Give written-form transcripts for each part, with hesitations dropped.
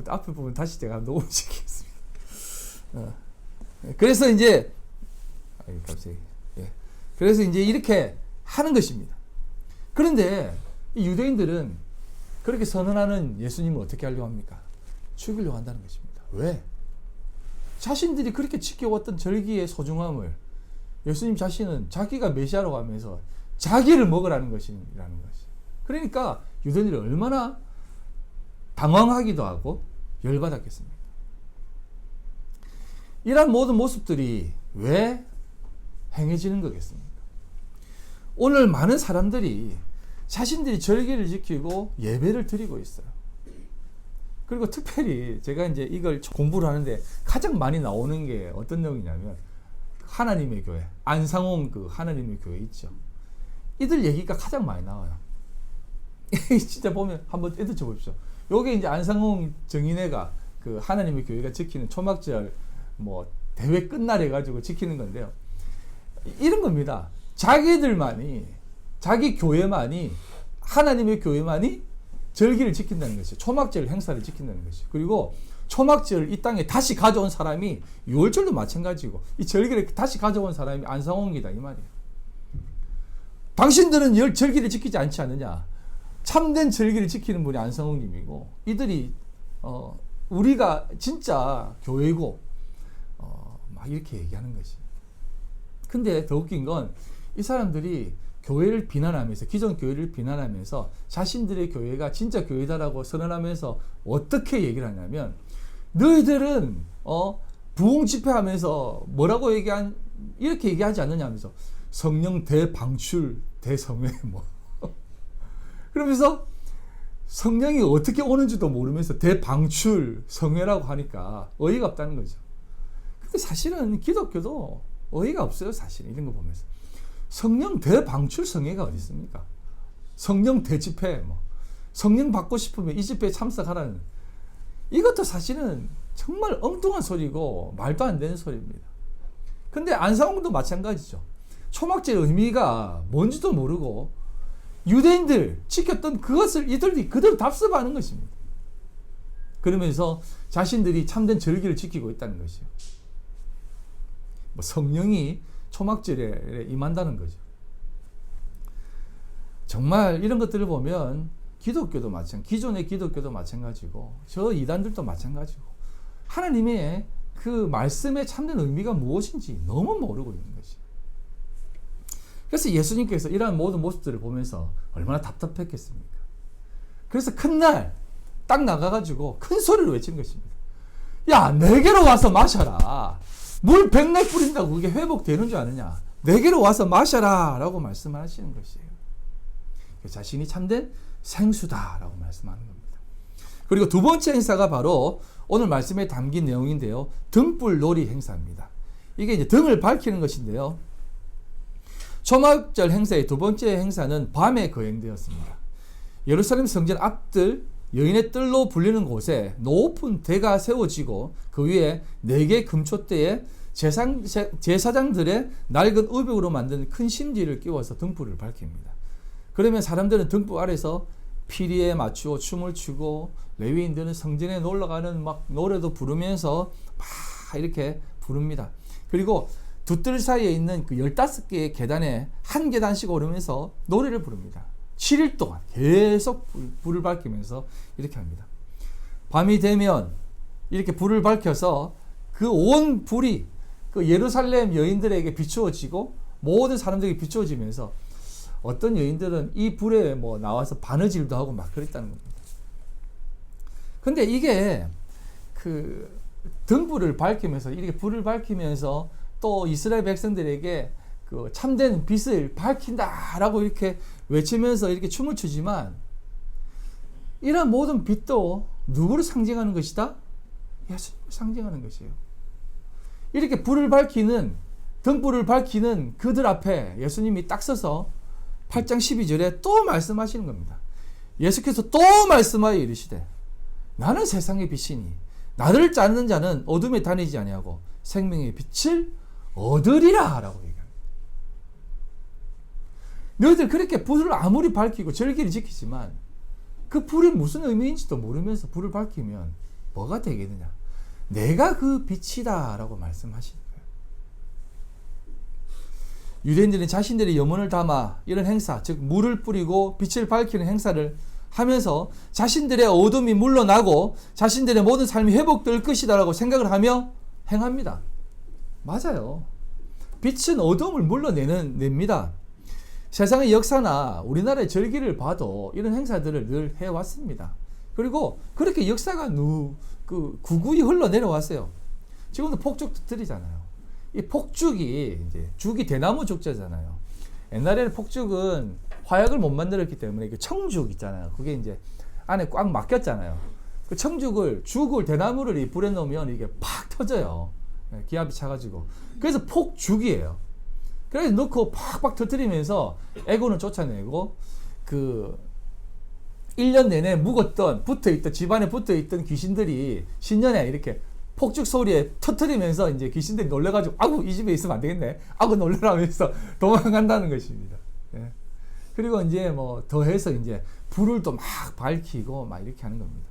앞에 부분 다시 제가 녹음시키겠습니다. 그래서 이제 갑자기 그래서 이제 이렇게 하는 것입니다. 그런데 이 유대인들은 그렇게 선언하는 예수님을 어떻게 하려고 합니까? 죽이려고 한다는 것입니다. 왜? 자신들이 그렇게 지켜왔던 절기의 소중함을 예수님 자신은 자기가 메시아라고 하면서 자기를 먹으라는 것이라는 것이. 그러니까 유대인들이 얼마나 당황하기도 하고 열받았겠습니까? 이러한 모든 모습들이 왜 행해지는 거겠습니까? 오늘 많은 사람들이 자신들이 절기를 지키고 예배를 드리고 있어요. 그리고 특별히 제가 이제 이걸 공부를 하는데 가장 많이 나오는 게 어떤 내용이냐면 하나님의 교회, 안상홍 그 하나님의 교회 있죠. 이들 얘기가 가장 많이 나와요. 진짜 보면 한번 뜯어 보십시오. 요게 이제 안상홍 정인회가 그 하나님의 교회가 지키는 초막절 뭐 대회 끝날에 가지고 지키는 건데요. 이런 겁니다. 자기들만이, 자기 교회만이, 하나님의 교회만이 절기를 지킨다는 것이에요. 초막절 행사를 지킨다는 것이에요. 그리고 초막절 이 땅에 다시 가져온 사람이 유월절도 마찬가지고 이 절기를 다시 가져온 사람이 안상홍이다 이 말이에요. 당신들은 절기를 지키지 않지 않느냐. 참된 절기를 지키는 분이 안상홍님이고 이들이 우리가 진짜 교회고 막 이렇게 얘기하는 것이. 근데 더 웃긴 건 이 사람들이 교회를 비난하면서 기존 교회를 비난하면서 자신들의 교회가 진짜 교회다라고 선언하면서 어떻게 얘기를 하냐면 너희들은 부흥 집회하면서 뭐라고 이렇게 얘기하지 않느냐 하면서 성령 대방출 대성회 뭐 그러면서 성령이 어떻게 오는지도 모르면서 대방출 성회라고 하니까 어이가 없다는 거죠. 근데 사실은 기독교도 어이가 없어요. 사실 이런 거 보면서 성령 대방출 성회가 어디 있습니까? 성령 대집회 뭐 성령 받고 싶으면 이 집회에 참석하라는 이것도 사실은 정말 엉뚱한 소리고 말도 안 되는 소리입니다. 근데 안상홍도 마찬가지죠. 초막절 의미가 뭔지도 모르고 유대인들 지켰던 그것을 이들이 그대로 답습하는 것입니다. 그러면서 자신들이 참된 절기를 지키고 있다는 것이요. 뭐 성령이 초막절에 임한다는 거죠. 정말 이런 것들을 보면 기독교도 기존의 기독교도 마찬가지고 저 이단들도 마찬가지고 하나님의 그 말씀의 참된 의미가 무엇인지 너무 모르고 있는 것이에요. 그래서 예수님께서 이러한 모든 모습들을 보면서 얼마나 답답했겠습니까? 그래서 큰 날 딱 나가가지고 큰 소리로 외친 것입니다. 야, 내게로 와서 마셔라. 물 백날 뿌린다고 그게 회복되는 줄 아느냐. 내게로 와서 마셔라 라고 말씀을 하시는 것이에요. 자신이 참된 생수다라고 말씀하는 겁니다. 그리고 두 번째 행사가 바로 오늘 말씀에 담긴 내용인데요. 등불 놀이 행사입니다. 이게 이제 등을 밝히는 것인데요. 초막절 행사의 두 번째 행사는 밤에 거행되었습니다. 예루살렘 성전 앞뜰, 여인의 뜰로 불리는 곳에 높은 대가 세워지고 그 위에 4개 금촛대에 제사장들의 낡은 우벽으로 만든 큰 심지를 끼워서 등불을 밝힙니다. 그러면 사람들은 등불 아래서 피리에 맞추어 춤을 추고 레위인들은 성전에 놀러가는 막 노래도 부르면서 막 이렇게 부릅니다. 그리고 두 뜰 사이에 있는 그 15개의 계단에 한 계단씩 오르면서 노래를 부릅니다. 7일 동안 계속 불을 밝히면서 이렇게 합니다. 밤이 되면 이렇게 불을 밝혀서 그 온 불이 그 예루살렘 여인들에게 비추어지고 모든 사람들에게 비추어지면서 어떤 여인들은 이 불에 뭐 나와서 바느질도 하고 막 그랬다는 겁니다. 근데 이게 그 등불을 밝히면서 이렇게 불을 밝히면서 또 이스라엘 백성들에게 그 참된 빛을 밝힌다라고 이렇게 외치면서 이렇게 춤을 추지만 이런 모든 빛도 누구를 상징하는 것이다? 예수님을 상징하는 것이에요. 이렇게 불을 밝히는 등불을 밝히는 그들 앞에 예수님이 딱 서서 8장 12절에 또 말씀하시는 겁니다. 예수께서 또 말씀하여 이르시되 나는 세상의 빛이니 나를 찾는 자는 어둠에 다니지 아니하고 생명의 빛을 얻으리라 라고 얘기합니다. 너희들 그렇게 불을 아무리 밝히고 절기를 지키지만 그 불이 무슨 의미인지도 모르면서 불을 밝히면 뭐가 되겠느냐? 내가 그 빛이다라고 말씀하시는 거예요. 유대인들은 자신들의 염원을 담아 이런 행사, 즉 물을 뿌리고 빛을 밝히는 행사를 하면서 자신들의 어둠이 물러나고 자신들의 모든 삶이 회복될 것이다라고 생각을 하며 행합니다. 맞아요. 빛은 어둠을 물러냅니다. 세상의 역사나 우리나라의 절기를 봐도 이런 행사들을 늘 해왔습니다. 그리고 그렇게 역사가 구구이 흘러내려왔어요. 지금도 폭죽 터뜨리잖아요. 이 폭죽이 이제 죽이 대나무 죽자잖아요. 옛날에는 폭죽은 화약을 못 만들었기 때문에 그 청죽 있잖아요. 그게 이제 안에 꽉 막혔잖아요. 그 청죽을 죽을 대나무를 이 불에 넣으면 이게 팍 터져요. 기압이 차가지고. 그래서 폭죽이에요. 그래서 넣고 팍팍 터뜨리면서 애고는 쫓아내고 그 1년 내내 묵었던 붙어있던 집안에 붙어있던 귀신들이 신년에 이렇게 폭죽 소리에 터뜨리면서 이제 귀신들이 놀래가지고 아구 이 집에 있으면 안 되겠네 아구 놀래라면서 도망간다는 것입니다. 예. 그리고 이제 뭐 더해서 이제 불을 또 막 밝히고 막 이렇게 하는 겁니다.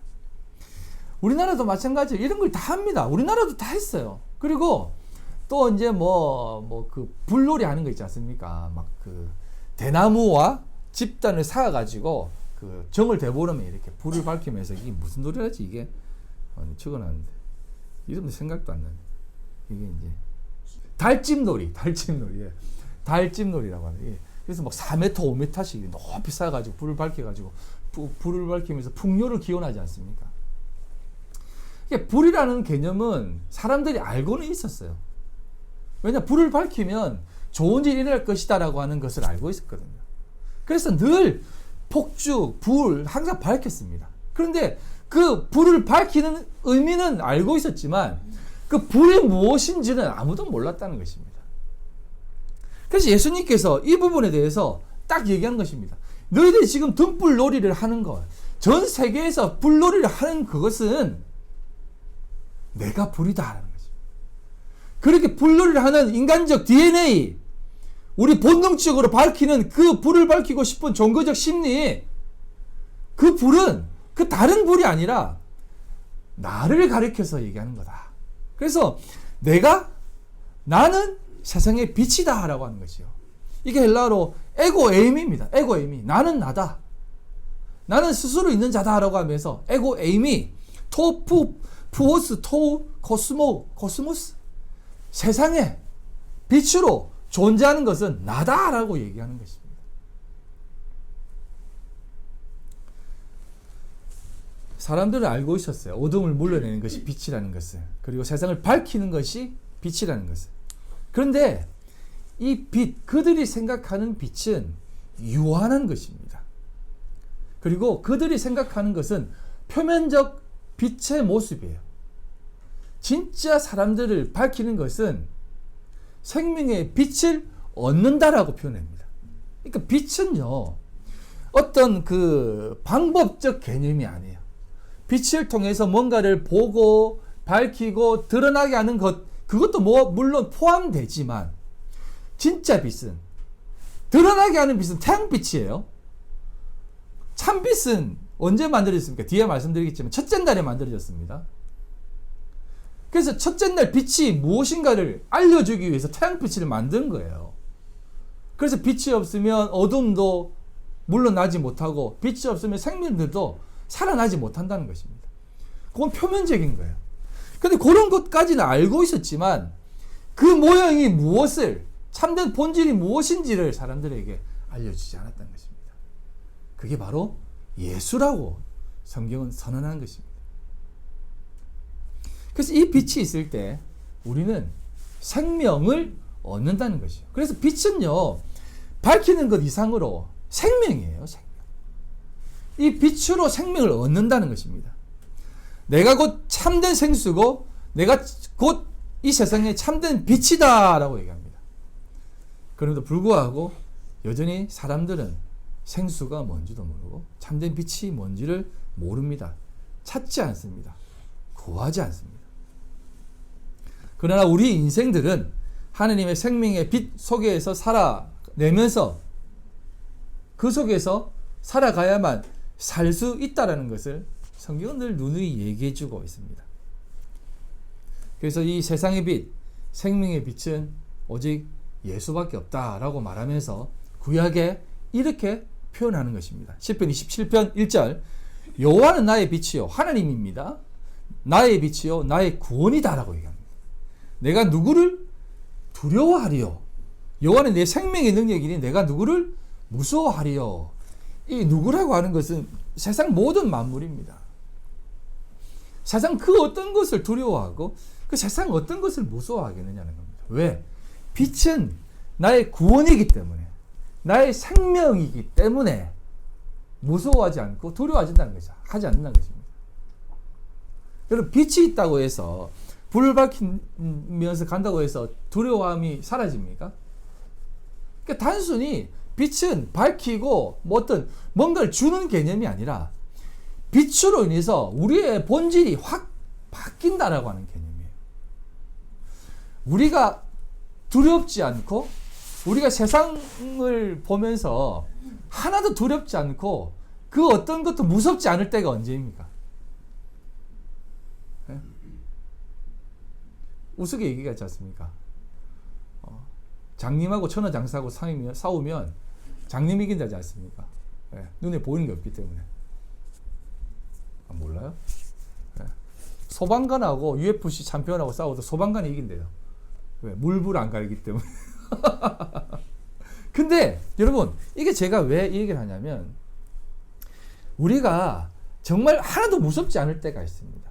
우리나라도 마찬가지예요. 이런 걸 다 합니다. 우리나라도 다 했어요. 그리고 또 이제 그 불놀이 하는 거 있지 않습니까? 막 그 대나무와 집단을 쌓아가지고 그 정을 대보름에 이렇게 불을 밝히면서 이게 무슨 놀이라지 이게 적어놨는데 이름도 생각도 안 나네. 이게 이제 달찜놀이, 예. 달찜놀이라고 하는. 예. 그래서 막 4m, 5m씩 높이 쌓아가지고 불을 밝혀가지고 불을 밝히면서 풍요를 기원하지 않습니까? 이게 불이라는 개념은 사람들이 알고는 있었어요. 왜냐 불을 밝히면 좋은 일이 일어날 것이다라고 하는 것을 알고 있었거든요. 그래서 늘 폭죽, 불 항상 밝혔습니다. 그런데 그 불을 밝히는 의미는 알고 있었지만 그 불이 무엇인지는 아무도 몰랐다는 것입니다. 그래서 예수님께서 이 부분에 대해서 딱 얘기하는 것입니다. 너희들이 지금 등불놀이를 하는 것, 전 세계에서 불놀이를 하는 그것은 내가 불이다라는 거죠. 그렇게 불놀이를 하는 인간적 DNA, 우리 본능적으로 밝히는 그 불을 밝히고 싶은 종교적 심리, 그 불은 그 다른 불이 아니라 나를 가리켜서 얘기하는 거다. 그래서 나는 세상의 빛이다 라고 하는 것이요. 이게 헬라어로 에고에임입니다. 에고에임이. 나는 나다. 나는 스스로 있는 자다라고 하면서 에고에임이 푸오스, 코스모스. 세상에 빛으로 존재하는 것은 나다라고 얘기하는 것입니다. 사람들은 알고 있었어요. 어둠을 물러내는 것이 빛이라는 것을. 그리고 세상을 밝히는 것이 빛이라는 것을. 그런데 이 빛, 그들이 생각하는 빛은 유한한 것입니다. 그리고 그들이 생각하는 것은 표면적 빛의 모습이에요. 진짜 사람들을 밝히는 것은 생명의 빛을 얻는다라고 표현합니다. 그러니까 빛은요, 어떤 그 방법적 개념이 아니에요. 빛을 통해서 뭔가를 보고 밝히고 드러나게 하는 것, 그것도 물론 포함되지만 진짜 빛은, 드러나게 하는 빛은 태양빛이에요. 참빛은 언제 만들어졌습니까? 뒤에 말씀드리겠지만 첫째 날에 만들어졌습니다. 그래서 첫째 날 빛이 무엇인가를 알려주기 위해서 태양빛을 만든 거예요. 그래서 빛이 없으면 어둠도 물러나지 못하고 빛이 없으면 생명들도 살아나지 못한다는 것입니다. 그건 표면적인 거예요. 근데 그런 것까지는 알고 있었지만 그 모양이 무엇을, 참된 본질이 무엇인지를 사람들에게 알려주지 않았다는 것입니다. 그게 바로 예수라고 성경은 선언하는 것입니다. 그래서 이 빛이 있을 때 우리는 생명을 얻는다는 것이죠. 그래서 빛은요, 밝히는 것 이상으로 생명이에요. 생명. 이 빛으로 생명을 얻는다는 것입니다. 내가 곧 참된 생수고 내가 곧 이 세상에 참된 빛이다 라고 얘기합니다. 그럼에도 불구하고 여전히 사람들은 생수가 뭔지도 모르고 참된 빛이 뭔지를 모릅니다. 찾지 않습니다. 구하지 않습니다. 그러나 우리 인생들은 하느님의 생명의 빛 속에서 살아내면서 그 속에서 살아가야만 살 수 있다라는 것을 성경은 늘 누누이 얘기해주고 있습니다. 그래서 이 세상의 빛, 생명의 빛은 오직 예수밖에 없다라고 말하면서 구약에 이렇게 표현하는 것입니다. 시편 27편 1절 여호와는 나의 빛이요 하나님입니다. 나의 빛이요 나의 구원이다라고 얘기합니다. 내가 누구를 두려워하리요. 여호와는 내 생명의 능력이니 내가 누구를 무서워하리요. 이 누구라고 하는 것은 세상 모든 만물입니다. 세상 그 어떤 것을 두려워하고 그 세상 어떤 것을 무서워하겠느냐는 겁니다. 왜? 빛은 나의 구원이기 때문에 나의 생명이기 때문에 무서워하지 않고 두려워하지 않는다는 것입니다. 여러분 빛이 있다고 해서 불을 밝히면서 간다고 해서 두려움이 사라집니까? 그러니까 단순히 빛은 밝히고 뭐 어떤 뭔가를 주는 개념이 아니라 빛으로 인해서 우리의 본질이 확 바뀐다라고 하는 개념이에요. 우리가 두렵지 않고 우리가 세상을 보면서 하나도 두렵지 않고 그 어떤 것도 무섭지 않을 때가 언제입니까? 네? 우스개 얘기하지 않습니까? 장님하고 천하장사하고 싸우면 장님이 이긴다지 않습니까? 네. 눈에 보이는 게 없기 때문에. 몰라요? 네. 소방관하고 UFC 챔피언하고 싸워도 소방관이 이긴대요. 왜? 물불 안 가리기 때문에. 근데 여러분 이게 제가 왜 이 얘기를 하냐면 우리가 정말 하나도 무섭지 않을 때가 있습니다.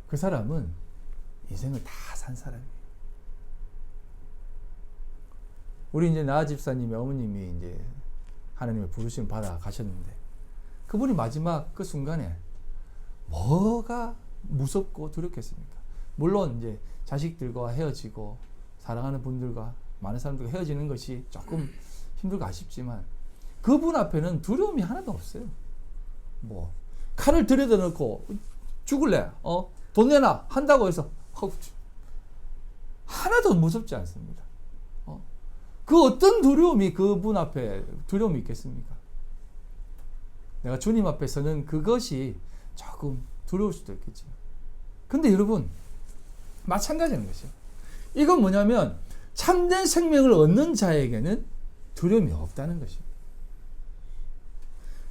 그 사람은 인생을 다 산 사람이에요. 우리 이제 나아 집사님의 어머님이 이제 하나님의 부르심을 받아 가셨는데 그분이 마지막 그 순간에 뭐가 무섭고 두렵겠습니까? 물론 이제 자식들과 헤어지고 사랑하는 분들과 많은 사람들과 헤어지는 것이 조금 힘들고 아쉽지만 그분 앞에는 두려움이 하나도 없어요. 뭐 칼을 들여다 놓고 죽을래? 돈 내놔 한다고 해서 하나도 무섭지 않습니다. 그 어떤 두려움이 그분 앞에 두려움이 있겠습니까? 내가 주님 앞에 서는 그것이 조금 두려울 수도 있겠죠. 근데 여러분 마찬가지인 것이요. 이건 뭐냐면 참된 생명을 얻는 자에게는 두려움이 없다는 것이에요.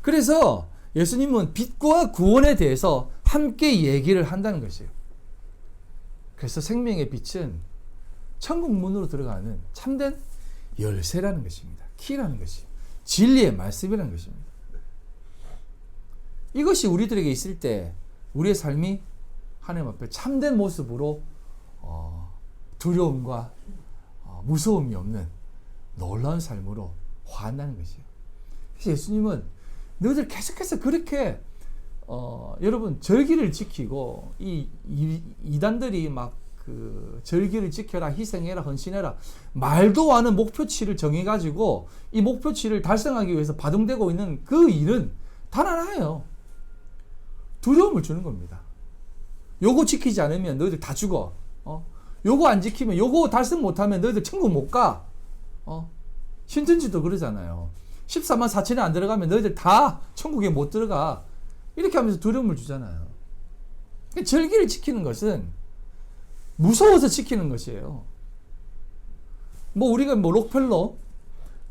그래서 예수님은 빛과 구원에 대해서 함께 얘기를 한다는 것이에요. 그래서 생명의 빛은 천국 문으로 들어가는 참된 열쇠라는 것입니다. 키라는 것이 진리의 말씀이라는 것입니다. 이것이 우리들에게 있을 때 우리의 삶이 하나님 앞에 참된 모습으로 두려움과 무서움이 없는 놀라운 삶으로 화한다는 것이에요. 그래서 예수님은 너희들 계속해서 그렇게 여러분 절기를 지키고 이 이단들이 막 그 절기를 지켜라, 희생해라, 헌신해라 말도 않은 목표치를 정해가지고 이 목표치를 달성하기 위해서 바둥대고 있는 그 일은 단 하나예요. 두려움을 주는 겁니다. 요거 지키지 않으면 너희들 다 죽어. 요거 안 지키면 요거 달성 못하면 너희들 천국 못 가. 신천지도 그러잖아요. 14만 4천에 안 들어가면 너희들 다 천국에 못 들어가. 이렇게 하면서 두려움을 주잖아요. 절기를 지키는 것은 무서워서 지키는 것이에요. 뭐 우리가 뭐 록펠러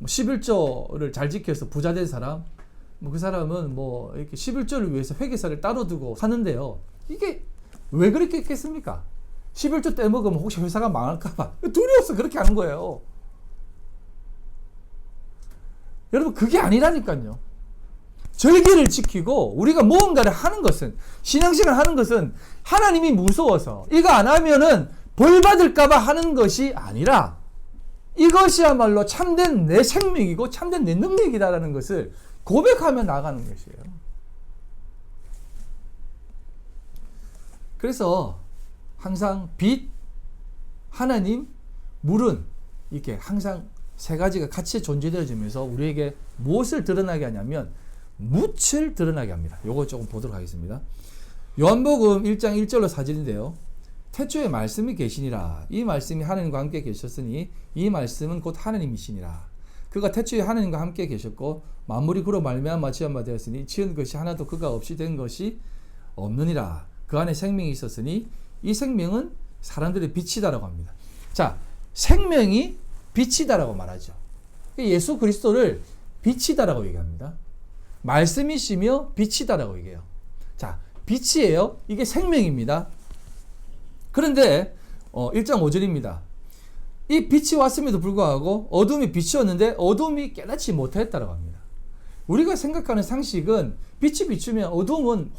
11조를 잘 지켜서 부자 된 사람, 뭐 그 사람은 뭐 이렇게 11조를 위해서 회계사를 따로 두고 사는데요. 이게 왜 그렇게 했겠습니까? 11조 떼먹으면 혹시 회사가 망할까봐 두려워서 그렇게 하는 거예요. 여러분 그게 아니라니까요. 절기를 지키고 우리가 무언가를 하는 것은 신앙생활을 하는 것은 하나님이 무서워서 이거 안 하면은 벌 받을까봐 하는 것이 아니라 이것이야말로 참된 내 생명이고 참된 내 능력이다라는 것을 고백하며 나가는 것이에요. 그래서 항상 빛, 하나님, 물은 이렇게 항상 세 가지가 같이 존재되어지면서 우리에게 무엇을 드러나게 하냐면 묻을 드러나게 합니다. 요거 조금 보도록 하겠습니다. 요한복음 1장 1절로 4절인데요. 태초에 말씀이 계시니라. 이 말씀이 하나님과 함께 계셨으니 이 말씀은 곧 하나님이시니라. 그가 태초에 하나님과 함께 계셨고 만물이 그로 말미암아 지은 바 되었으니 지은 것이 하나도 그가 없이 된 것이 없느니라. 그 안에 생명이 있었으니 이 생명은 사람들의 빛이다라고 합니다. 자, 생명이 빛이다라고 말하죠. 예수 그리스도를 빛이다라고 얘기합니다. 말씀이시며 빛이다라고 얘기해요. 자, 빛이에요. 이게 생명입니다. 그런데 1장 5절입니다. 이 빛이 왔음에도 불구하고 어둠이 비추었는데 어둠이 깨닫지 못했다라고 합니다. 우리가 생각하는 상식은 빛이 비추면 어둠은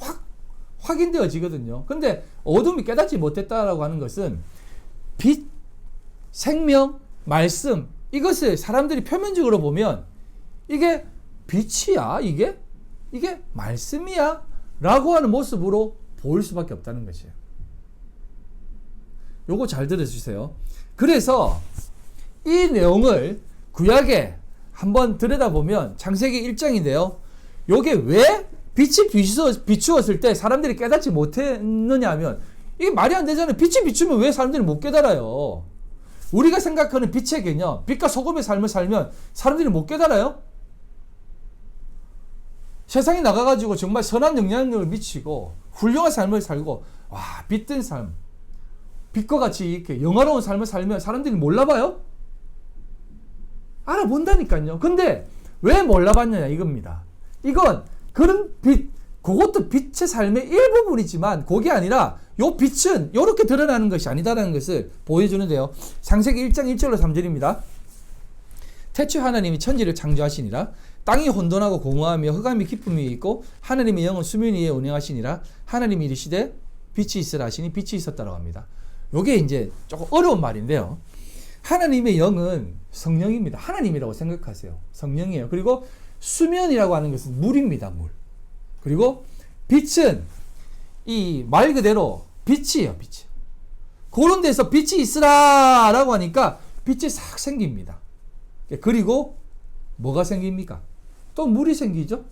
확인되어지거든요. 근데 어둠이 깨닫지 못했다라고 하는 것은 빛, 생명, 말씀, 이것을 사람들이 표면적으로 보면 이게 빛이야? 이게 말씀이야? 라고 하는 모습으로 보일 수밖에 없다는 것이에요. 요거 잘 들어주세요. 그래서 이 내용을 구약에 한번 들여다보면 창세기 1장인데요. 요게 왜 빛이 비추었을 때 사람들이 깨닫지 못했느냐 하면 이게 말이 안 되잖아요. 빛이 비추면 왜 사람들이 못 깨달아요? 우리가 생각하는 빛의 개념, 빛과 소금의 삶을 살면 사람들이 못 깨달아요? 세상에 나가가지고 정말 선한 영향력을 미치고 훌륭한 삶을 살고 와, 빛든 삶, 빛과 같이 이렇게 영화로운 삶을 살면 사람들이 몰라봐요? 알아본다니까요. 근데 왜 몰라봤느냐 이겁니다. 이건 그런 빛, 그것도 빛의 삶의 일부분이지만 그게 아니라 요 빛은 이렇게 드러나는 것이 아니다라는 것을 보여주는데요. 창세기 1장 1절로 3절입니다. 태초에 하나님이 천지를 창조하시니라. 땅이 혼돈하고 공허하며 흑암이 깊음이 있고 하나님의 영은 수면 위에 운행하시니라. 하나님이 이르시되 빛이 있으라 하시니 빛이 있었다라고 합니다. 요게 이제 조금 어려운 말인데요. 하나님의 영은 성령입니다. 하나님이라고 생각하세요. 성령이에요. 그리고 수면이라고 하는 것은 물입니다. 물. 그리고 빛은 이 말 그대로 빛이에요. 빛이. 그런 데서 빛이 있으라 라고 하니까 빛이 싹 생깁니다. 그리고 뭐가 생깁니까? 또 물이 생기죠.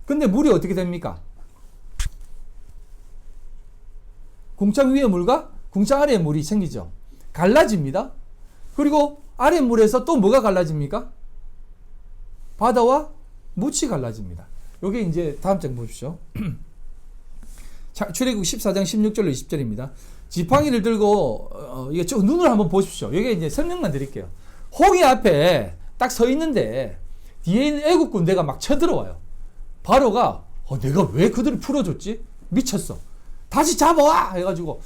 근데 물이 어떻게 됩니까? 궁창 위의 물과 궁창 아래의 물이 생기죠. 갈라집니다. 그리고 아래 물에서 또 뭐가 갈라집니까? 바다와 묻이 갈라집니다. 요게 이제 다음 장 보십시오. 출애굽 14장 16절로 20절입니다. 지팡이를 들고 이게 쭉 눈을 한번 보십시오. 여기 이제 설명만 드릴게요. 홍해 앞에 딱 서 있는데 뒤에 있는 애국 군대가 막 쳐들어와요. 바로가 내가 왜 그들을 풀어줬지? 미쳤어. 다시 잡아와! 해가지고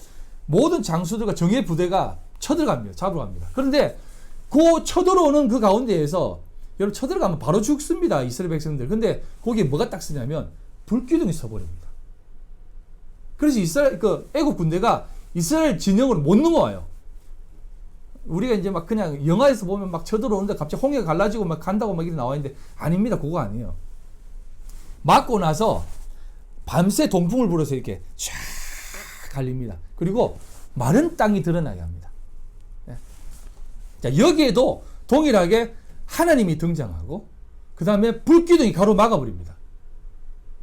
모든 장수들과 정예 부대가 쳐들어갑니다. 잡으러 갑니다. 그런데 그 쳐들어오는 그 가운데에서 여러분 쳐들어가면 바로 죽습니다. 이스라엘 백성들. 근데 거기에 뭐가 딱 쓰냐면 불기둥이 서버립니다. 그래서 애국 군대가 이스라엘 진영으로 못 넘어와요. 우리가 이제 막 그냥 영화에서 보면 막 쳐들어오는데 갑자기 홍해가 갈라지고 막 간다고 막 이렇게 나와 있는데 아닙니다. 그거 아니에요. 맞고 나서 밤새 동풍을 불어서 이렇게 쫙 갈립니다. 그리고 마른 땅이 드러나게 합니다. 자, 여기에도 동일하게 하나님이 등장하고 그 다음에 불기둥이 가로막아 버립니다.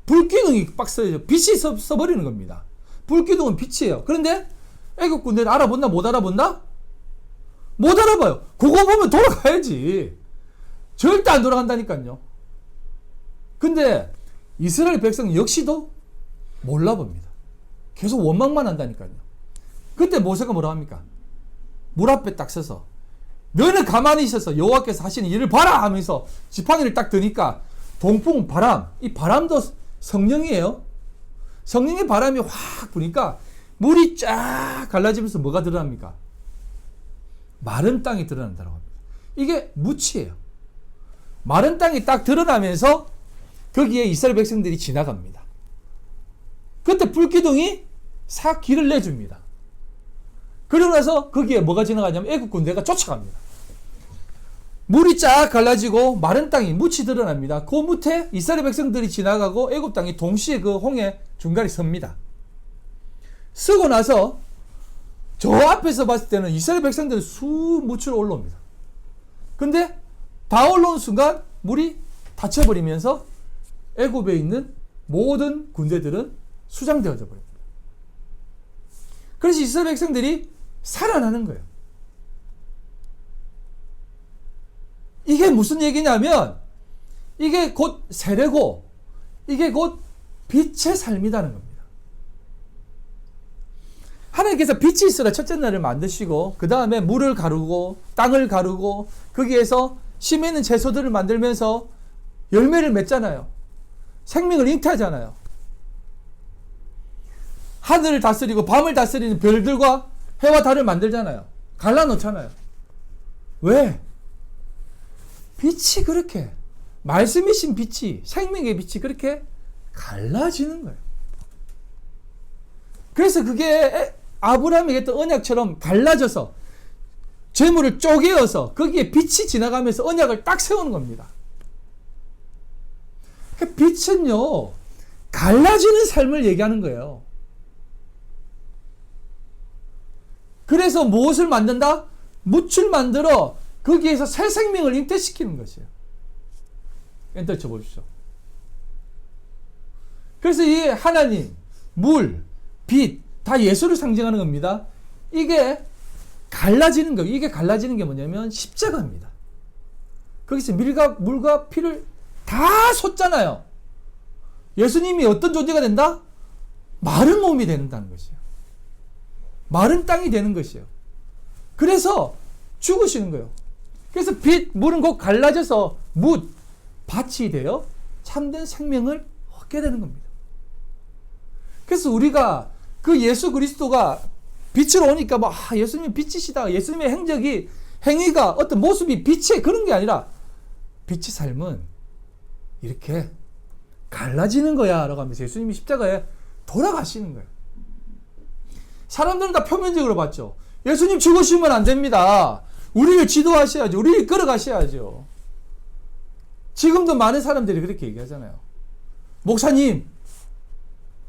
불기둥이 빡 써요. 빛이 써버리는 겁니다. 불기둥은 빛이에요. 그런데 애국 군대는 알아본다? 못 알아본다? 못 알아봐요. 그거 보면 돌아가야지. 절대 안 돌아간다니까요. 근데 이스라엘 백성 역시도 몰라봅니다. 계속 원망만 한다니까요. 그때 모세가 뭐라 합니까? 물 앞에 딱 서서 너는 가만히 있어서 여호와께서 하시는 일을 봐라 하면서 지팡이를 딱 드니까 동풍 바람, 이 바람도 성령이에요. 성령의 바람이 확 부니까 물이 쫙 갈라지면서 뭐가 드러납니까? 마른 땅이 드러난다고 합니다. 이게 묻이에요. 마른 땅이 딱 드러나면서 거기에 이스라엘 백성들이 지나갑니다. 그때 불기둥이 싹 길을 내줍니다. 그러고 나서 거기에 뭐가 지나가냐면 애국 군대가 쫓아갑니다. 물이 쫙 갈라지고 마른 땅이 묻이 드러납니다. 그 묻에 이스라엘 백성들이 지나가고 애국 땅이 동시에 그 홍해 중간에 섭니다. 쓰고 나서 저 앞에서 봤을 때는 이스라엘 백성들은 묻으로 올라옵니다. 근데 다 올라온 순간 물이 닫혀버리면서 애굽에 있는 모든 군대들은 수장되어져 버립니다. 그래서 이스라엘 백성들이 살아나는 거예요. 이게 무슨 얘기냐면 이게 곧 세례고 이게 곧 빛의 삶이라는 겁니다. 하나님께서 빛이 있으라 첫째 날을 만드시고 그 다음에 물을 가르고 땅을 가르고 거기에서 심에 있는 채소들을 만들면서 열매를 맺잖아요. 생명을 잉태하잖아요. 하늘을 다스리고 밤을 다스리는 별들과 해와 달을 만들잖아요. 갈라놓잖아요. 왜? 빛이 그렇게, 말씀이신 빛이, 생명의 빛이 그렇게 갈라지는 거예요. 그래서 그게 아브라함에게 했던 언약처럼 갈라져서 재물을 쪼개어서 거기에 빛이 지나가면서 언약을 딱 세우는 겁니다. 그 빛은요, 갈라지는 삶을 얘기하는 거예요. 그래서 무엇을 만든다? 묻을 만들어 거기에서 새 생명을 잉태시키는 것이에요. 엔터 쳐보십시오. 그래서 이 하나님, 물, 빛, 다 예수를 상징하는 겁니다. 이게 갈라지는 거, 이게 갈라지는 게 뭐냐면 십자가입니다. 거기서 물과 피를 다 쏟잖아요. 예수님이 어떤 존재가 된다? 마른 몸이 된다는 것이에요. 마른 땅이 되는 것이에요. 그래서 죽으시는 거예요. 그래서 빛, 물은 곧 갈라져서 밭이 되어 참된 생명을 얻게 되는 겁니다. 그래서 우리가 그 예수 그리스도가 빛으로 오니까 예수님이 빛이시다. 예수님의 행위가 어떤 모습이 빛의 그런 게 아니라 빛의 삶은 이렇게 갈라지는 거야 라고 하면서 예수님이 십자가에 돌아가시는 거예요. 사람들은 다 표면적으로 봤죠. 예수님 죽으시면 안 됩니다. 우리를 지도하셔야죠. 우리를 끌어가셔야죠. 지금도 많은 사람들이 그렇게 얘기하잖아요. 목사님,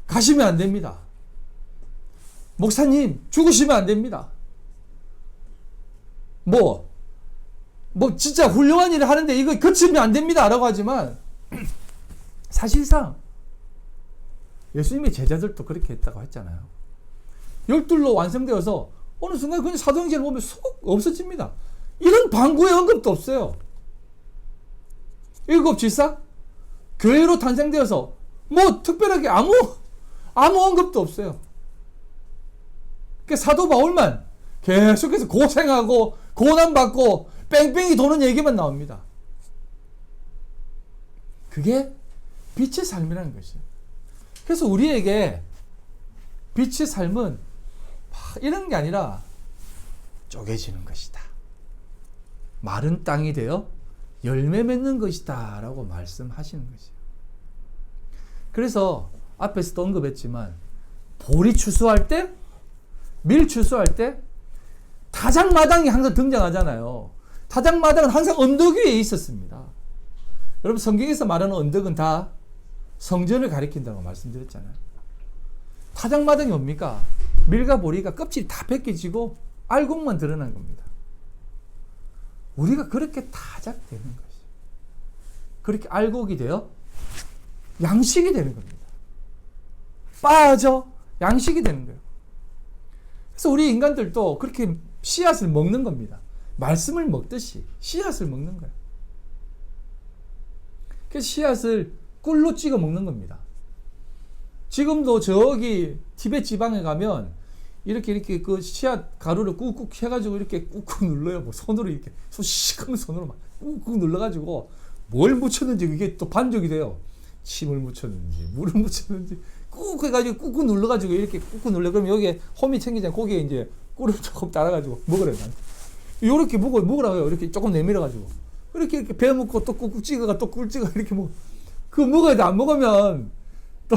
가시면 안 됩니다. 목사님, 죽으시면 안 됩니다. 진짜 훌륭한 일을 하는데 이거 거치면 안 됩니다. 라고 하지만, 사실상, 예수님의 제자들도 그렇게 했다고 했잖아요. 12로 완성되어서 어느 순간 그냥 사도행전을 보면 쏙 없어집니다. 이런 방구의 언급도 없어요. 7 질사? 교회로 탄생되어서 특별하게 아무 언급도 없어요. 사도 바울만 계속해서 고생하고 고난받고 뺑뺑이 도는 얘기만 나옵니다. 그게 빛의 삶이라는 것이에요. 그래서 우리에게 빛의 삶은 이런 게 아니라 쪼개지는 것이다. 마른 땅이 되어 열매 맺는 것이다 라고 말씀하시는 것이에요. 그래서 앞에서도 언급했지만 보리 추수할 때, 밀 추수할 때 타작마당이 항상 등장하잖아요. 타작마당은 항상 언덕 위에 있었습니다. 여러분 성경에서 말하는 언덕은 다 성전을 가리킨다고 말씀드렸잖아요. 타작마당이 뭡니까? 밀과 보리가 껍질이 다 벗겨지고 알곡만 드러난 겁니다. 우리가 그렇게 타작되는 것이에요. 그렇게 알곡이 되어 양식이 되는 겁니다. 빠져 양식이 되는 거예요. 그래서 우리 인간들도 그렇게 씨앗을 먹는 겁니다. 말씀을 먹듯이 씨앗을 먹는 거예요. 그래서 씨앗을 꿀로 찍어 먹는 겁니다. 지금도 저기 티베트 지방에 가면 이렇게 그 씨앗 가루를 꾹꾹 해가지고 이렇게 꾹꾹 눌러요. 손으로 이렇게 시커먼 손으로 막 꾹꾹 눌러가지고 뭘 묻혔는지 그게 또 반죽이 돼요. 침을 묻혔는지 물을 묻혔는지 꾹 해가지고 꾹꾹 눌러가지고 이렇게 꾹꾹 눌러. 그럼 여기에 홈이 챙기잖아요. 거기에 이제 꿀을 조금 따라가지고 먹으래요. 요렇게 먹으라고요. 이렇게 조금 내밀어가지고 이렇게 배 먹고 또 꾹꾹 찍어가 또 꿀 찍어 이렇게 그거 먹어야 돼. 안 먹으면 또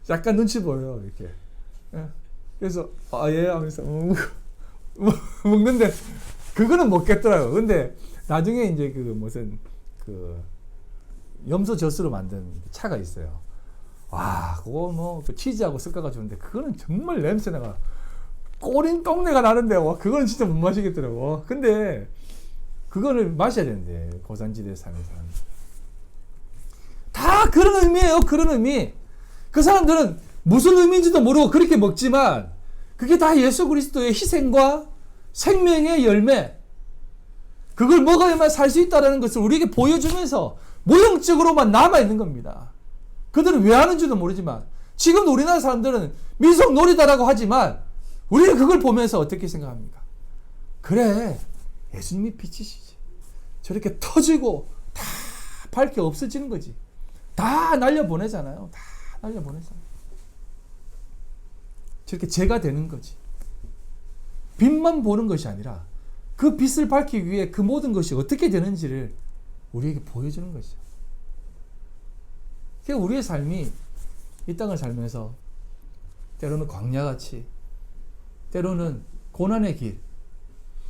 약간 눈치 보여요. 이렇게. 그래서 예 하면서 먹는데 그거는 먹겠더라고요. 근데 나중에 이제 무슨 염소 젖으로 만든 차가 있어요. 와, 그거 그 치즈하고 섞어가 주는데 그거는 정말 냄새나가 꼬린 똥내가 나는데 그거는 진짜 못 마시겠더라고. 근데 그거를 마셔야 되는데 고산지대에 사는 사람 다 그런 의미예요. 그런 의미. 그 사람들은 무슨 의미인지도 모르고 그렇게 먹지만 그게 다 예수 그리스도의 희생과 생명의 열매, 그걸 먹어야만 살 수 있다는 것을 우리에게 보여주면서 모형적으로만 남아있는 겁니다. 그들은 왜 하는지도 모르지만 지금도 우리나라 사람들은 민속놀이다라고 하지만 우리는 그걸 보면서 어떻게 생각합니까? 그래, 예수님이 빛이시지. 저렇게 터지고 다 밝게 없어지는 거지. 다 날려보내잖아요. 다 날려보내잖아요. 저렇게 죄가 되는 거지. 빛만 보는 것이 아니라 그 빛을 밝히기 위해 그 모든 것이 어떻게 되는지를 우리에게 보여주는 것이죠. 그러니까 우리의 삶이 이 땅을 살면서 때로는 광야같이, 때로는 고난의 길,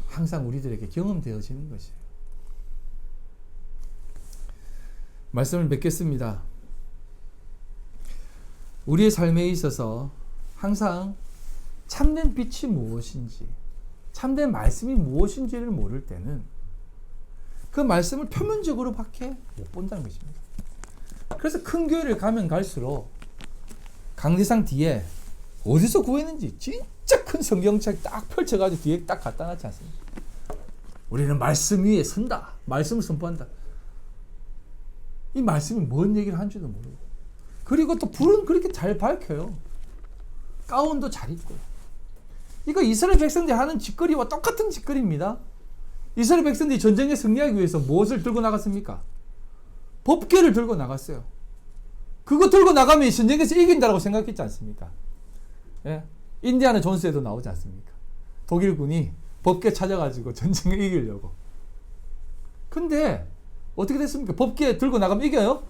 항상 우리들에게 경험되어지는 것이에요. 말씀을 맺겠습니다. 우리의 삶에 있어서 항상 참된 빛이 무엇인지, 참된 말씀이 무엇인지를 모를 때는 그 말씀을 표면적으로 밖에 못 본다는 것입니다. 그래서 큰 교회를 가면 갈수록 강대상 뒤에 어디서 구했는지 진짜 큰 성경책 딱 펼쳐가지고 뒤에 딱 갖다 놨지 않습니까? 우리는 말씀 위에 선다. 말씀을 선포한다. 이 말씀이 뭔 얘기를 하는지도 모르고. 그리고 또 불은 그렇게 잘 밝혀요. 가운도 잘 입고. 이거 이스라엘 백성들이 하는 짓거리와 똑같은 짓거리입니다. 이스라엘 백성들이 전쟁에 승리하기 위해서 무엇을 들고 나갔습니까? 법궤를 들고 나갔어요. 그거 들고 나가면 전쟁에서 이긴다고 생각했지 않습니까? 예? 인디아나 존스에도 나오지 않습니까? 독일군이 법궤 찾아가지고 전쟁을 이기려고. 근데 어떻게 됐습니까? 법궤 들고 나가면 이겨요?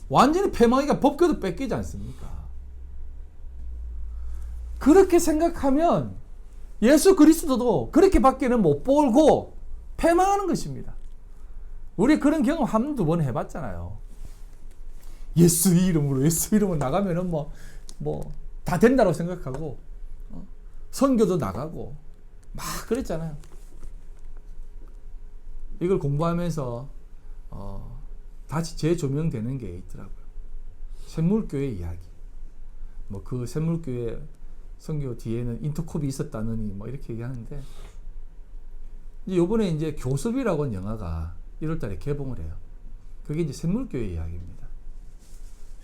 완전히 패망이가 법궤도 뺏기지 않습니까? 그렇게 생각하면 예수 그리스도도 그렇게밖에는 못 보고 패망하는 것입니다. 우리 그런 경험 한두 번 해봤잖아요. 예수 이름으로 나가면은 다 된다고 생각하고, 선교도 나가고, 막 그랬잖아요. 이걸 공부하면서, 다시 재조명되는 게 있더라고요. 샘물교회 이야기. 그 샘물교회 선교 뒤에는 인터콥이 있었다느니, 이렇게 얘기하는데, 요번에 이제 교섭이라고 하는 영화가 1월달에 개봉을 해요. 그게 이제 샘물교회 이야기입니다.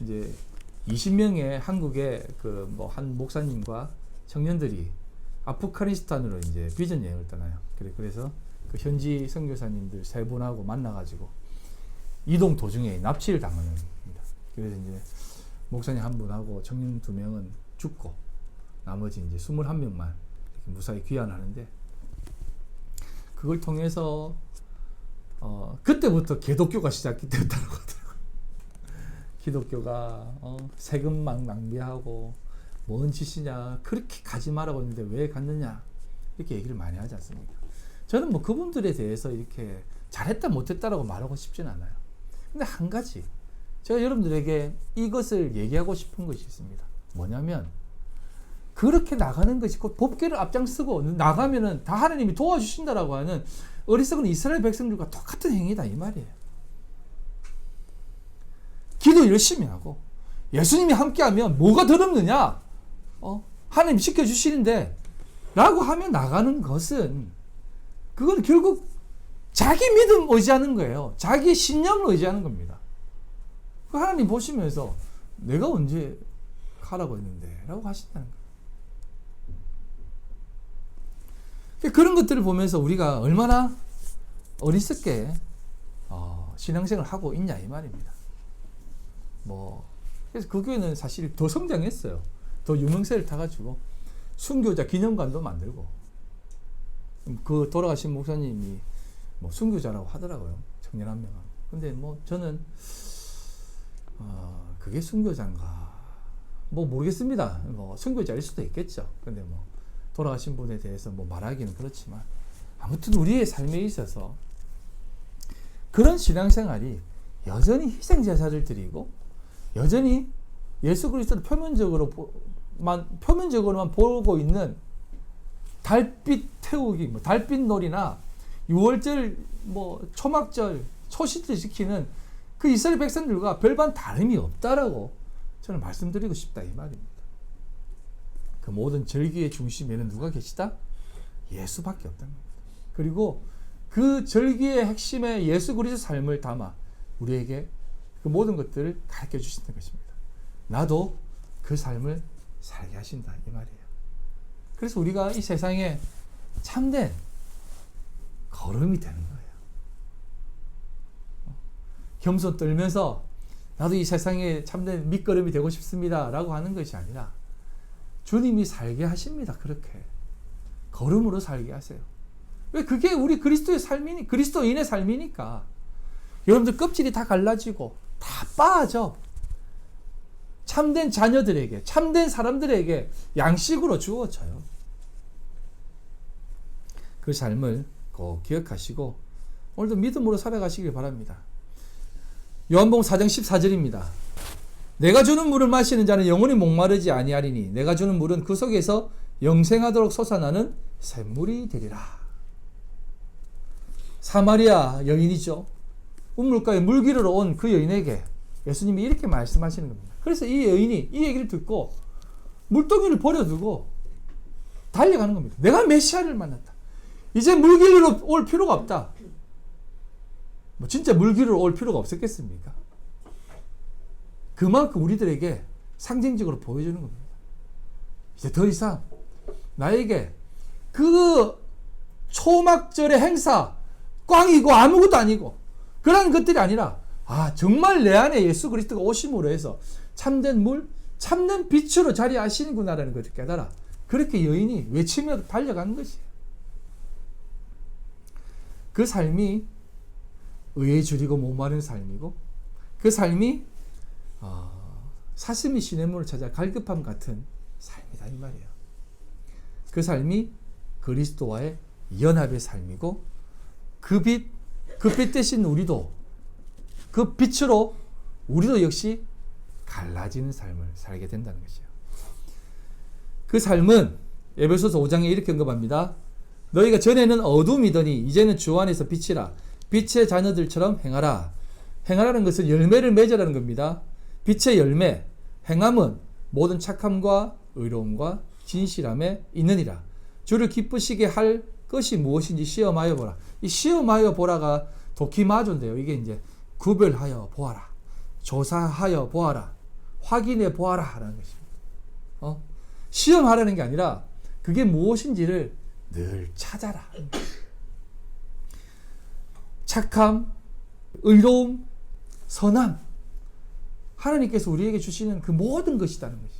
이제 20명의 한국의 한 목사님과 청년들이 아프가니스탄으로 이제 비전 여행을 떠나요. 그래서 그 현지 선교사님들 3분하고 만나가지고 이동 도중에 납치를 당하는 겁니다. 그래서 이제 목사님 1분하고 청년 2명은 죽고 나머지 이제 21명만 무사히 귀환하는데, 그걸 통해서 그때부터 개독교가 시작됐다고 하더라고요. 기독교가 세금 막 낭비하고 뭔 짓이냐, 그렇게 가지 말라고 했는데 왜 갔느냐, 이렇게 얘기를 많이 하지 않습니까? 저는 그분들에 대해서 이렇게 잘했다 못했다라고 말하고 싶진 않아요. 근데 한 가지 제가 여러분들에게 이것을 얘기하고 싶은 것이 있습니다. 뭐냐면, 그렇게 나가는 것이 곧 법궤를 앞장서고 나가면은 다 하나님이 도와주신다라고 하는 어리석은 이스라엘 백성들과 똑같은 행위다, 이 말이에요. 기도 열심히 하고 예수님이 함께하면 뭐가 더럽느냐? 하나님 지켜주시는데 라고 하며 나가는 것은, 그건 결국 자기 믿음 의지하는 거예요. 자기 신념을 의지하는 겁니다. 하나님 보시면서 내가 언제 가라고 했는데 라고 하신다는 거예요. 그런 것들을 보면서 우리가 얼마나 어리석게 신앙생활을 하고 있냐, 이 말입니다. 그래서 그 교회는 사실 더 성장했어요. 더 유명세를 타가지고 순교자 기념관도 만들고, 그 돌아가신 목사님이 순교자라고 하더라고요. 청년 1명은. 근데 저는 그게 순교자인가 모르겠습니다. 순교자일 수도 있겠죠. 근데 돌아가신 분에 대해서 말하기는 그렇지만, 아무튼 우리의 삶에 있어서 그런 신앙생활이 여전히 희생제사를 드리고 여전히 예수 그리스도를 표면적으로만 보고 있는 달빛 태우기, 달빛 놀이나 6월절, 초막절, 초시절 지키는 그 이스라엘 백성들과 별반 다름이 없다라고 저는 말씀드리고 싶다, 이 말입니다. 그 모든 절기의 중심에는 누가 계시다? 예수밖에 없다는 겁니다. 그리고 그 절기의 핵심의 예수 그리스도 삶을 담아 우리에게 그 모든 것들을 가르쳐 주시는 것입니다. 나도 그 삶을 살게 하신다 이 말이에요. 그래서 우리가 이 세상에 참된 걸음이 되는 거예요. 겸손 떨면서 나도 이 세상에 참된 밑거름이 되고 싶습니다 라고 하는 것이 아니라 주님이 살게 하십니다. 그렇게 걸음으로 살게 하세요. 왜? 그게 우리 그리스도의 삶이니, 그리스도인의 삶이니까. 여러분들 껍질이 다 갈라지고 다 빠져. 참된 자녀들에게, 참된 사람들에게 양식으로 주어져요. 그 삶을 꼭 기억하시고 오늘도 믿음으로 살아가시길 바랍니다. 요한복음 4장 14절입니다. 내가 주는 물을 마시는 자는 영원히 목마르지 아니하리니 내가 주는 물은 그 속에서 영생하도록 솟아나는 샘물이 되리라. 사마리아 여인이죠. 우물가에 물 기르러 온 그 여인에게 예수님이 이렇게 말씀하시는 겁니다. 그래서 이 여인이 이 얘기를 듣고 물동이를 버려두고 달려가는 겁니다. 내가 메시아를 만났다. 이제 물 기르러 올 필요가 없다. 뭐 진짜 물 기르러 올 필요가 없었겠습니까? 그만큼 우리들에게 상징적으로 보여주는 겁니다. 이제 더 이상 나에게 그 초막절의 행사 꽝이고 아무것도 아니고 그런 것들이 아니라 정말 내 안에 예수 그리스도가 오심으로 해서 참된 물, 참된 빛으로 자리하시는구나라는 것을 깨달아 그렇게 여인이 외치며 달려가는 것이에요. 그 삶이 의에 줄이고 목마른 삶이고 그 삶이 사슴이 시냇물을 찾아 갈급함 같은 삶이다 이 말이에요. 그 삶이 그리스도와의 연합의 삶이고 그 빛 대신 우리도 그 빛으로 우리도 역시 갈라지는 삶을 살게 된다는 것이에요. 그 삶은 에베소서 5장에 이렇게 언급합니다. 너희가 전에는 어둠이더니 이제는 주 안에서 빛이라. 빛의 자녀들처럼 행하라. 행하라는 것은 열매를 맺으라는 겁니다. 빛의 열매, 행함은 모든 착함과 의로움과 진실함에 있느니라. 주를 기쁘시게 할 것이 무엇인지 시험하여 보라. 이 시험하여 보라가 도키마조인데요. 이게 이제 구별하여 보아라. 조사하여 보아라. 확인해 보아라 하는 것입니다. 시험하라는 게 아니라 그게 무엇인지를 늘 찾아라. 착함, 의로움, 선함. 하나님께서 우리에게 주시는 그 모든 것이라는 것이.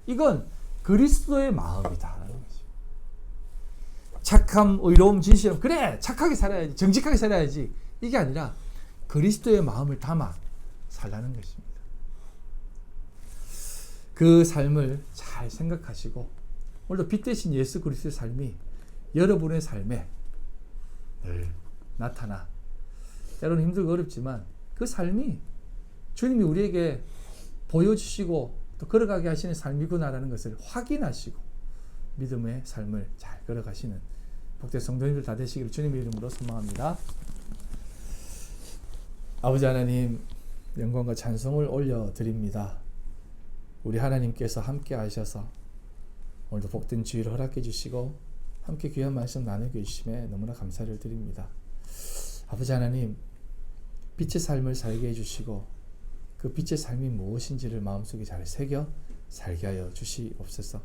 이건 그리스도의 마음이다라는 것이. 착함, 의로움, 진실함. 그래, 착하게 살아야지, 정직하게 살아야지. 이게 아니라 그리스도의 마음을 담아 살라는 것입니다. 그 삶을 잘 생각하시고 오늘도 빛 대신 예수 그리스도의 삶이 여러분의 삶에 늘 나타나 때로는 힘들고 어렵지만 그 삶이 주님이 우리에게 보여주시고 또 걸어가게 하시는 삶이구나라는 것을 확인하시고 믿음의 삶을 잘 걸어가시는 복된 성도님들 다 되시기를 주님의 이름으로 소망합니다. 아버지 하나님, 영광과 찬송을 올려드립니다. 우리 하나님께서 함께 하셔서 오늘도 복된 주의를 허락해 주시고 함께 귀한 말씀 나누게 해주심에 너무나 감사를 드립니다. 아버지 하나님, 빛의 삶을 살게 해주시고 그 빛의 삶이 무엇인지를 마음속에 잘 새겨 살게 하여 주시옵소서.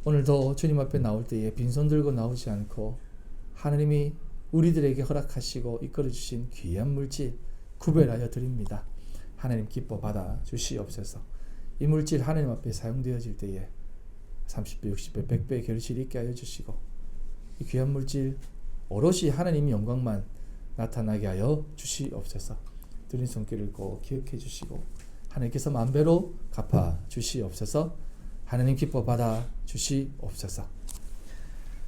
오늘도 주님 앞에 나올 때에 빈손 들고 나오지 않고 하나님이 우리들에게 허락하시고 이끌어 주신 귀한 물질 구별하여 드립니다. 하나님 기뻐 받아 주시옵소서. 이 물질 하나님 앞에 사용되어질 때에 30배, 60배, 100배의 결실이 있게 하여 주시고 이 귀한 물질 오롯이 하나님의 영광만 나타나게 하여 주시옵소서. 드린 손길을 꼭 기억해 주시고 하나님께서 만배로 갚아 주시옵소서. 하나님 기뻐 받아 주시옵소서.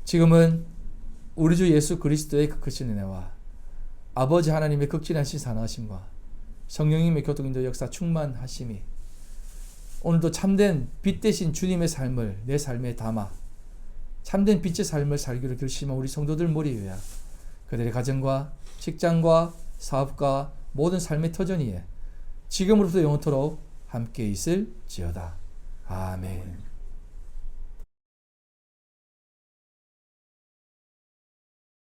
지금은 우리 주 예수 그리스도의 그 크신 은혜와 아버지 하나님의 극진하신 사랑하심과 성령님의 교통인도 역사 충만하심이 오늘도 참된 빛 대신 주님의 삶을 내 삶에 담아 참된 빛의 삶을 살기로 결심한 우리 성도들 머리 위에 그들의 가정과 직장과 사업과 모든 삶의 터전 위에 지금으로부터 영원토록 함께 있을지어다. 아멘.